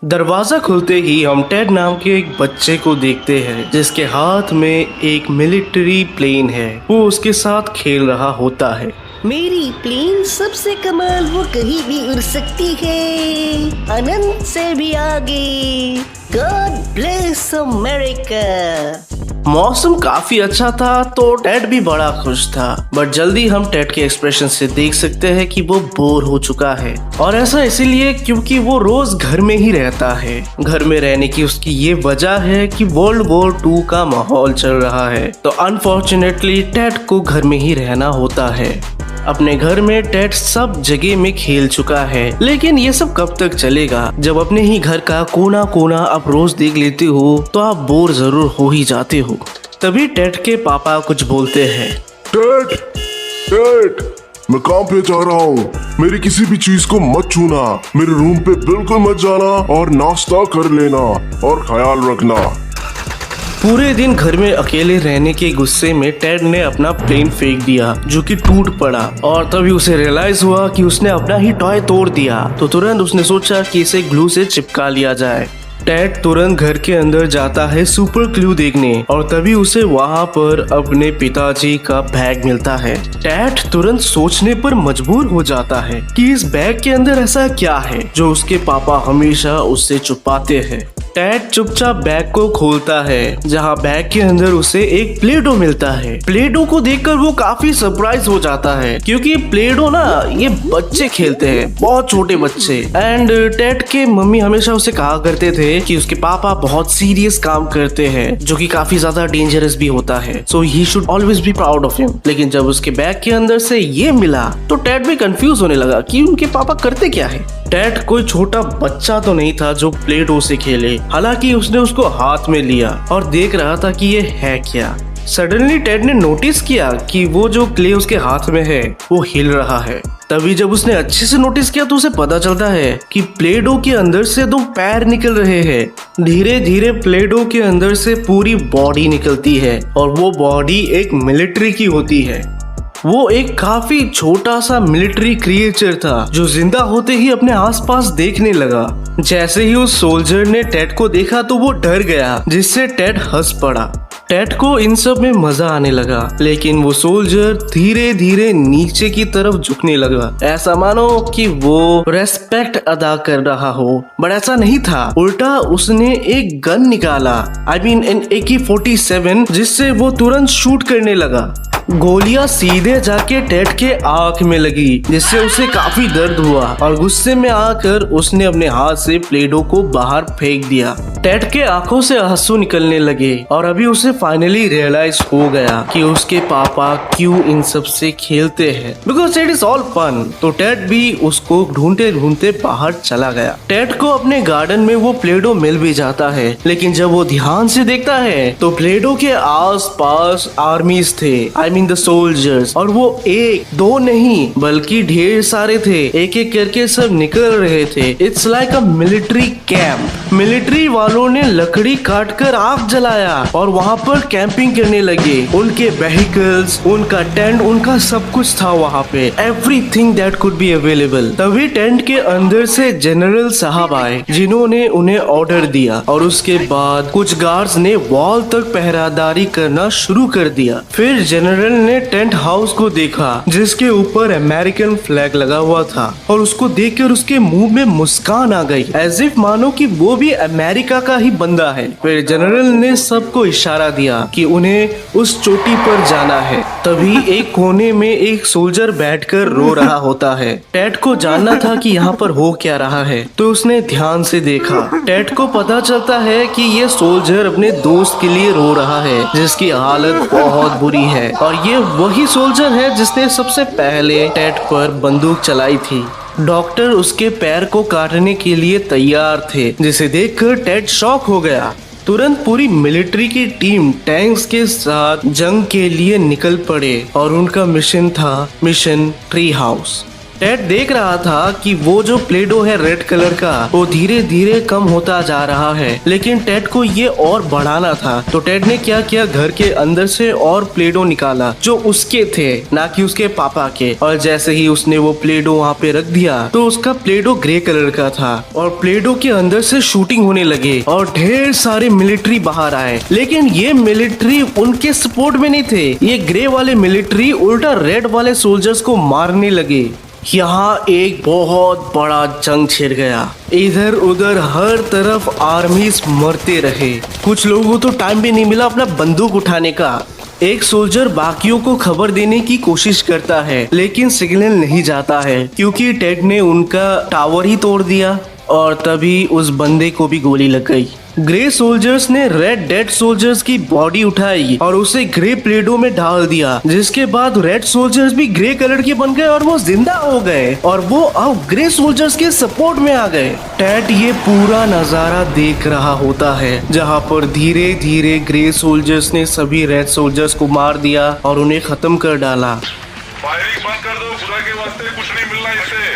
दरवाजा खुलते ही हम टेड नाम के एक बच्चे को देखते हैं जिसके हाथ में एक मिलिट्री प्लेन है। वो उसके साथ खेल रहा होता है। मेरी प्लेन सबसे कमाल, वो कहीं भी उड़ सकती है, अनंत से भी आगे। God bless America. मौसम काफी अच्छा था तो टेड भी बड़ा खुश था, बट जल्दी हम टेड के एक्सप्रेशन से देख सकते हैं कि वो बोर हो चुका है। और ऐसा इसीलिए क्योंकि वो रोज घर में ही रहता है। घर में रहने की उसकी ये वजह है कि वर्ल्ड वॉर 2 का माहौल चल रहा है, तो अनफॉर्चुनेटली टेड को घर में ही रहना होता है। अपने घर में टेड सब जगह में खेल चुका है, लेकिन ये सब कब तक चलेगा। जब अपने ही घर का कोना कोना आप रोज देख लेते हो तो आप बोर जरूर हो ही जाते हो। तभी टेड के पापा कुछ बोलते हैं। टेड, टेड, मैं काम पे जा रहा हूँ, मेरी किसी भी चीज को मत छूना, मेरे रूम पे बिल्कुल मत जाना और नाश्ता कर लेना और ख्याल रखना। पूरे दिन घर में अकेले रहने के गुस्से में टेड ने अपना प्लेन फेंक दिया जो कि टूट पड़ा, और तभी उसे रियलाइज हुआ कि उसने अपना ही टॉय तोड़ दिया। तो तुरंत उसने सोचा कि इसे ग्लू से चिपका लिया जाए। टेड तुरंत घर के अंदर जाता है सुपर ग्लू देखने, और तभी उसे वहाँ पर अपने पिताजी का बैग मिलता है। टेड तुरंत सोचने पर मजबूर हो जाता है कि इस बैग के अंदर ऐसा क्या है जो उसके पापा हमेशा उससे छुपाते हैं। टेड चुपचाप बैग को खोलता है, जहाँ बैग के अंदर उसे एक प्लेडो मिलता है। प्लेडो को देखकर वो काफी सरप्राइज हो जाता है, क्योंकि प्लेडो ना ये बच्चे खेलते हैं, बहुत छोटे बच्चे। एंड टेड के मम्मी हमेशा उसे कहा करते थे कि उसके पापा बहुत सीरियस काम करते हैं जो कि काफी ज्यादा डेंजरस भी होता है, so he should always be proud of him. लेकिन जब उसके बैग के अंदर से ये मिला तो टेड भी कंफ्यूज होने लगा कि उनके पापा करते क्या है। टेड कोई छोटा बच्चा तो नहीं था जो प्लेडो से खेले, हालांकि उसने उसको हाथ में लिया और देख रहा था कि ये है क्या। सडनली टेड ने नोटिस किया कि वो जो क्ले उसके हाथ में है वो हिल रहा है। तभी जब उसने अच्छे से नोटिस किया तो उसे पता चलता है कि प्लेडो के अंदर से 2 पैर निकल रहे हैं। धीरे धीरे प्लेडो के अंदर से पूरी बॉडी निकलती है, और वो बॉडी एक मिलिट्री की होती है। वो एक काफी छोटा सा मिलिट्री क्रिएचर था जो जिंदा होते ही अपने आसपास देखने लगा। जैसे ही उस सोल्जर ने टेड को देखा तो वो डर गया, जिससे टेड हंस पड़ा। टेड को इन सब में मजा आने लगा, लेकिन वो सोल्जर धीरे धीरे नीचे की तरफ झुकने लगा, ऐसा मानो कि वो रेस्पेक्ट अदा कर रहा हो। बट ऐसा नहीं था, उल्टा उसने एक गन निकाला, I mean an AK-47, जिससे वो तुरंत शूट करने लगा। गोलियां सीधे जाके टेड के आंख में लगी, जिससे उसे काफी दर्द हुआ, और गुस्से में आकर उसने अपने हाथ से प्लेडो को बाहर फेंक दिया। टेड के आंखों से आंसू निकलने लगे, और अभी उसे फाइनली रियलाइज हो गया कि उसके पापा क्यों इन सब से खेलते हैं, because it is all fun. तो टेड भी उसको ढूंढते ढूंढते बाहर चला गया। टेड को अपने गार्डन में वो प्लेडो मिल भी जाता है, लेकिन जब वो ध्यान से देखता है तो प्लेडो के आस पास आर्मीज थे, I mean the soldiers, और वो 1-2 नहीं बल्कि ढेर सारे थे। एक एक करके सब निकल रहे थे। It's like a military camp. Military वालों ने लकड़ी काट कर आग जलाया और वहाँ पर कैंपिंग करने लगे। उनके व्हीकल्स, उनका टेंट, उनका सब कुछ था वहाँ पे, everything that could be available. तभी टेंट के अंदर से जनरल साहब आए, जिन्होंने उन्हें ऑर्डर दिया, और उसके बाद कुछ गार्ड्स ने वॉल तक पहरादारी करना शुरू कर दिया। फिर जनरल ने टेंट हाउस को देखा, जिसके ऊपर अमेरिकन फ्लैग लगा हुआ था, और उसको देखकर उसके मुंह में मुस्कान आ गई, एज इफ मानो कि वो भी अमेरिका का ही बंदा है। फिर जनरल ने सबको इशारा दिया कि उन्हें उस चोटी पर जाना है। तभी एक कोने में एक सोल्जर बैठकर रो रहा होता है। टेड को जानना था कि यहाँ पर हो क्या रहा है, तो उसने ध्यान से देखा। टेड को पता चलता है कि ये सोल्जर अपने दोस्त के लिए रो रहा है, जिसकी हालत बहुत बुरी है, और ये वही सोल्जर है जिसने सबसे पहले टेड पर बंदूक चलाई थी। डॉक्टर उसके पैर को काटने के लिए तैयार थे, जिसे देखकर टेड शॉक हो गया। तुरंत पूरी मिलिट्री की टीम टैंक्स के साथ जंग के लिए निकल पड़े, और उनका मिशन था मिशन ट्री हाउस। टेड देख रहा था कि वो जो प्लेडो है रेड कलर का वो धीरे धीरे कम होता जा रहा है, लेकिन टेड को ये और बढ़ाना था। तो टेड ने क्या किया, घर के अंदर से और प्लेडो निकाला जो उसके थे, ना कि उसके पापा के। और जैसे ही उसने वो प्लेडो वहाँ पे रख दिया तो उसका प्लेडो ग्रे कलर का था और प्लेडो के अंदर से शूटिंग होने लगे और ढेर सारे मिलिट्री बाहर आए। लेकिन ये मिलिट्री उनके सपोर्ट में नहीं थे, ये ग्रे वाले मिलिट्री उल्टा रेड वाले सोल्जर्स को मारने लगे। यहाँ एक बहुत बड़ा जंग छिड़ गया। इधर उधर हर तरफ आर्मीज मरते रहे। कुछ लोगों को तो टाइम भी नहीं मिला अपना बंदूक उठाने का। एक सोल्जर बाकियों को खबर देने की कोशिश करता है, लेकिन सिग्नल नहीं जाता है क्योंकि टेड ने उनका टावर ही तोड़ दिया और तभी उस बंदे को भी गोली लग गई। ग्रे सोल्जर्स ने रेड डेड सोल्जर्स की बॉडी उठाई और उसे ग्रे प्लेडो में डाल दिया, जिसके बाद रेड सोल्जर्स भी ग्रे कलर के बन गए और वो जिंदा हो गए और वो अब ग्रे सोल्जर्स के सपोर्ट में आ गए। टेड ये पूरा नजारा देख रहा होता है जहाँ पर धीरे धीरे ग्रे सोल्जर्स ने सभी रेड सोल्जर्स को मार दिया और उन्हें खत्म कर डाला। फायरिंग बंद कर दो, खुदा के वास्ते कुछ नहीं मिलना इससे।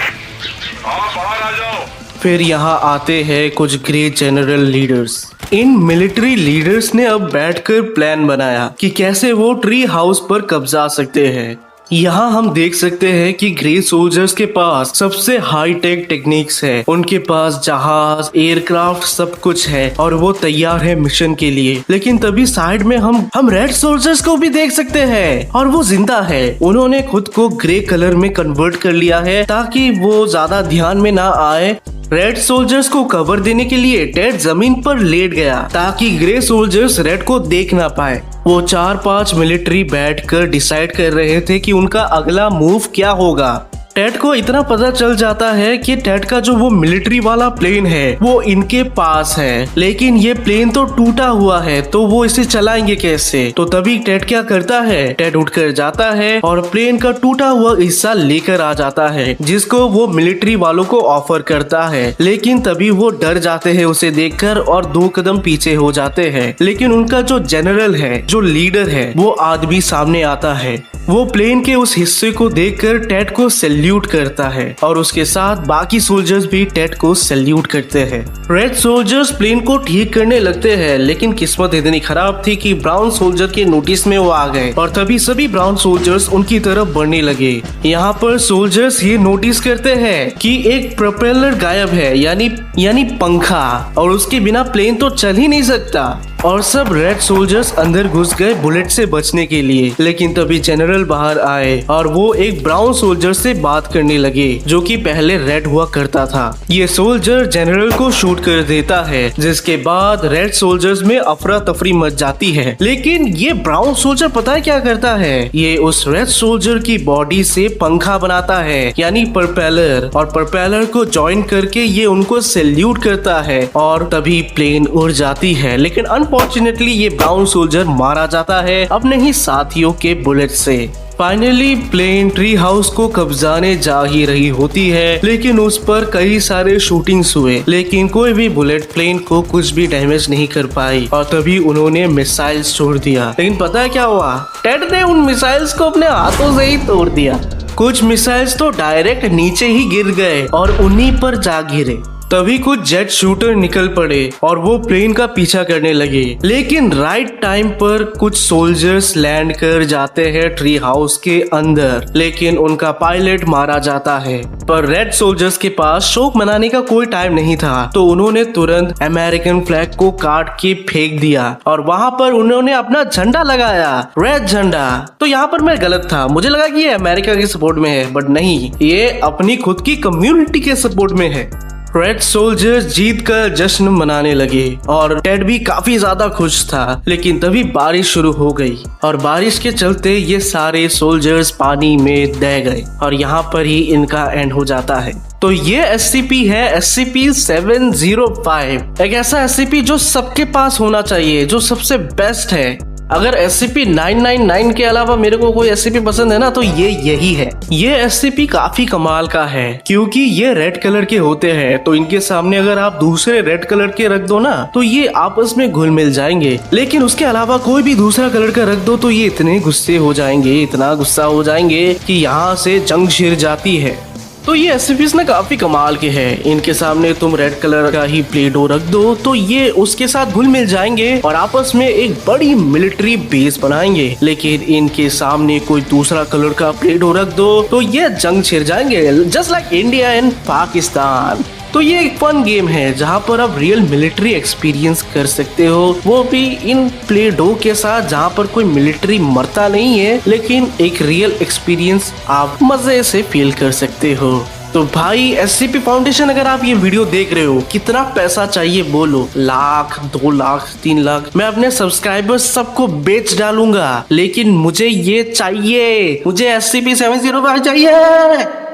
आप बाहर आ जाओ। फिर यहाँ आते हैं कुछ grey general leaders. In military leaders ने अब बैठकर प्लान बनाया कि कैसे वो ट्री हाउस पर कब्जा सकते हैं। यहाँ हम देख सकते हैं कि ग्रे सोल्जर्स के पास सबसे हाई टेक टेक्निक्स है। उनके पास जहाज, एयरक्राफ्ट सब कुछ है और वो तैयार है मिशन के लिए। लेकिन तभी साइड में हम रेड सोल्जर्स को भी देख सकते हैं और वो जिंदा है। उन्होंने खुद को ग्रे कलर में कन्वर्ट कर लिया है ताकि वो ज्यादा ध्यान में ना आए। रेड सोल्जर्स को कवर देने के लिए टेड जमीन पर लेट गया ताकि ग्रे सोल्जर्स रेड को देख ना पाए। वो 4-5 मिलिट्री बैठकर डिसाइड कर रहे थे कि उनका अगला मूव क्या होगा। टेड को इतना पता चल जाता है कि टेड का जो वो मिलिट्री वाला प्लेन है वो इनके पास है, लेकिन ये प्लेन तो टूटा हुआ है तो वो इसे चलाएंगे कैसे। तो तभी टेड क्या करता है, टेड उठकर जाता है और प्लेन का टूटा हुआ हिस्सा लेकर आ जाता है जिसको वो मिलिट्री वालों को ऑफर करता है। लेकिन तभी वो डर जाते हैं उसे देखकर और 2 कदम पीछे हो जाते हैं। लेकिन उनका जो जनरल है, जो लीडर है, वो आदमी सामने आता है। वो प्लेन के उस हिस्से को देखकर टेड को सैल्यूट करता है और उसके साथ बाकी सोल्जर्स भी टेड को सैल्यूट करते हैं। रेड सोल्जर्स प्लेन को ठीक करने लगते हैं, लेकिन किस्मत इतनी खराब थी कि ब्राउन सोल्जर के नोटिस में वो आ गए और तभी सभी ब्राउन सोल्जर्स उनकी तरफ बढ़ने लगे। यहाँ पर सोल्जर्स ये नोटिस करते हैं कि एक प्रोपेलर गायब है, यानी पंखा, और उसके बिना प्लेन तो चल ही नहीं सकता। और सब रेड सोल्जर्स अंदर घुस गए बुलेट से बचने के लिए। लेकिन तभी जनरल बाहर आए और वो एक ब्राउन सोल्जर से बात करने लगे जो कि पहले रेड हुआ करता था। ये सोल्जर जनरल को शूट कर देता है, जिसके बाद रेड सोल्जर्स में अफरा तफरी मच जाती है। लेकिन ये ब्राउन सोल्जर पता है क्या करता है, ये उस रेड सोल्जर की बॉडी से पंखा बनाता है, यानी प्रोपेलर, और प्रोपेलर को ज्वाइन करके ये उनको सैल्यूट करता है और तभी प्लेन उड़ जाती है। लेकिन अनफॉर्चुनेटली ये ब्राउन सोल्जर मारा जाता है अपने ही साथियों के बुलेट से। फाइनली प्लेन ट्री हाउस को कब्जाने जा ही रही होती है, लेकिन उस पर कई सारे शूटिंग्स हुए, लेकिन कोई भी बुलेट प्लेन को कुछ भी डैमेज नहीं कर पाई। और तभी उन्होंने मिसाइल्स छोड़ दिया। लेकिन पता है क्या हुआ, टेड ने उन मिसाइल्स को अपने हाथों से ही तोड़ दिया। कुछ मिसाइल्स तो डायरेक्ट नीचे ही गिर गए और उन्हीं पर जा गिरे। तभी कुछ जेट शूटर निकल पड़े और वो प्लेन का पीछा करने लगे। लेकिन राइट टाइम पर कुछ सोल्जर्स लैंड कर जाते हैं ट्री हाउस के अंदर, लेकिन उनका पायलट मारा जाता है। पर रेड सोल्जर्स के पास शोक मनाने का कोई टाइम नहीं था, तो उन्होंने तुरंत अमेरिकन फ्लैग को काट के फेंक दिया और वहां पर उन्होंने अपना झंडा लगाया, रेड झंडा। तो यहाँ पर मैं गलत था, मुझे लगा कि ये अमेरिका के सपोर्ट में है, बट नहीं, ये अपनी खुद की कम्युनिटी के सपोर्ट में है। रेड सोल्जर्स जीत का जश्न मनाने लगे और टेड भी काफी ज्यादा खुश था। लेकिन तभी बारिश शुरू हो गई और बारिश के चलते ये सारे सोल्जर्स पानी में दह गए और यहाँ पर ही इनका एंड हो जाता है। तो ये SCP है SCP-705, एक ऐसा SCP जो सबके पास होना चाहिए, जो सबसे बेस्ट है। अगर SCP-999 के अलावा मेरे को कोई SCP पसंद है ना, तो ये यही है। ये SCP काफी कमाल का है क्योंकि ये रेड कलर के होते हैं, तो इनके सामने अगर आप दूसरे रेड कलर के रख दो ना, तो ये आपस में घुल मिल जाएंगे। लेकिन उसके अलावा कोई भी दूसरा कलर का रख दो तो ये इतने गुस्से हो जाएंगे, इतना गुस्सा हो जाएंगे कि यहाँ से जंग छिड़ जाती है। तो ये एससीपीज ना काफी कमाल के हैं। इनके सामने तुम रेड कलर का ही प्ले डो रख दो तो ये उसके साथ घुल मिल जाएंगे और आपस में एक बड़ी मिलिट्री बेस बनाएंगे। लेकिन इनके सामने कोई दूसरा कलर का प्ले डो रख दो तो ये जंग छिड़ जाएंगे, just like India and Pakistan. तो ये एक फन गेम है जहाँ पर आप रियल मिलिट्री एक्सपीरियंस कर सकते हो, वो भी इन प्ले डो के साथ, जहाँ पर कोई मिलिट्री मरता नहीं है लेकिन एक रियल एक्सपीरियंस आप मजे से फील कर सकते हो। तो भाई एससीपी फाउंडेशन, अगर आप ये वीडियो देख रहे हो, कितना पैसा चाहिए बोलो? लाख, 2 लाख, 3 लाख? मैं अपने सब्सक्राइबर्स सबको बेच डालूंगा, लेकिन मुझे ये चाहिए, मुझे SCP-705 चाहिए।